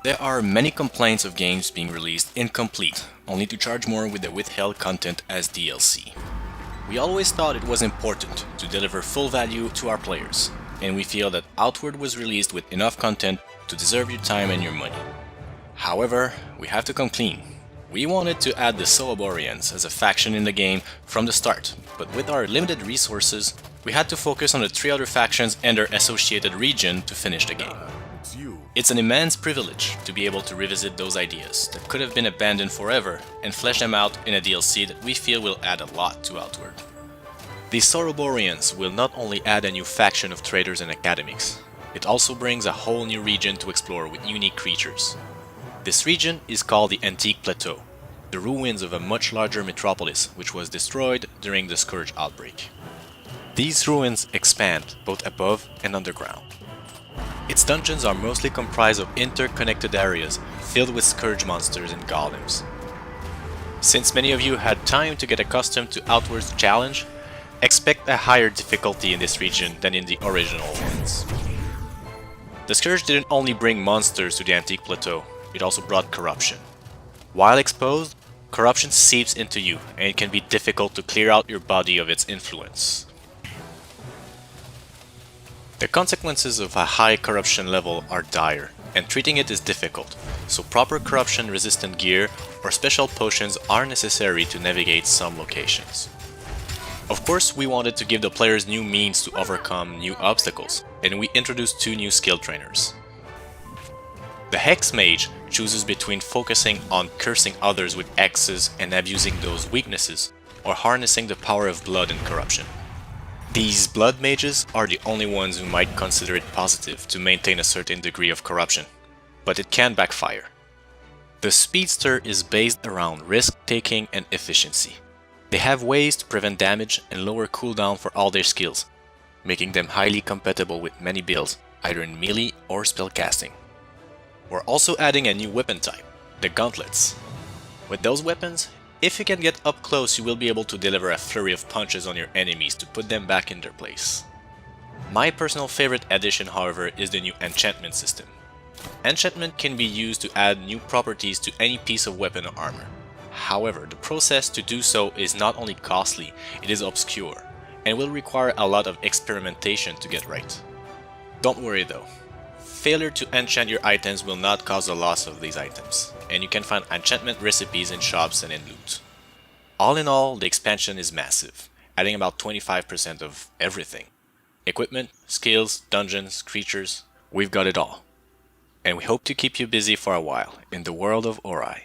There are many complaints of games being released incomplete, only to charge more with the withheld content as DLC. We always thought it was important to deliver full value to our players, and we feel that Outward was released with enough content to deserve your time and your money. However, we have to come clean. We wanted to add the Soroboreans as a faction in the game from the start, but with our limited resources, we had to focus on the 3 other factions and their associated region to finish the game. It's an immense privilege to be able to revisit those ideas that could have been abandoned forever and flesh them out in a DLC that we feel will add a lot to Outward. The Soroboreans will not only add a new faction of traders and academics, it also brings a whole new region to explore with unique creatures. This region is called the Antique Plateau, the ruins of a much larger metropolis which was destroyed during the Scourge outbreak. These ruins expand both above and underground. Its dungeons are mostly comprised of interconnected areas filled with Scourge monsters and golems. Since many of you had time to get accustomed to Outward's challenge, expect a higher difficulty in this region than in the original ones. The Scourge didn't only bring monsters to the Antique Plateau, it also brought corruption. While exposed, corruption seeps into you, and it can be difficult to clear out your body of its influence. The consequences of a high corruption level are dire, and treating it is difficult, so proper corruption-resistant gear or special potions are necessary to navigate some locations. Of course, we wanted to give the players new means to overcome new obstacles, and we introduced 2 new skill trainers. The Hex Mage chooses between focusing on cursing others with X's and abusing those weaknesses, or harnessing the power of blood and corruption. These blood mages are the only ones who might consider it positive to maintain a certain degree of corruption, but it can backfire. The Speedster is based around risk-taking and efficiency. They have ways to prevent damage and lower cooldown for all their skills, making them highly compatible with many builds, either in melee or spellcasting. We're also adding a new weapon type, the Gauntlets. With those weapons, if you can get up close, you will be able to deliver a flurry of punches on your enemies to put them back in their place. My personal favorite addition, however, is the new Enchantment System. Enchantment can be used to add new properties to any piece of weapon or armor. However, the process to do so is not only costly, it is obscure, and will require a lot of experimentation to get right. Don't worry though. Failure to enchant your items will not cause the loss of these items, and you can find enchantment recipes in shops and in loot. All in all, the expansion is massive, adding about 25% of everything. Equipment, skills, dungeons, creatures, we've got it all. And we hope to keep you busy for a while in the world of Ori.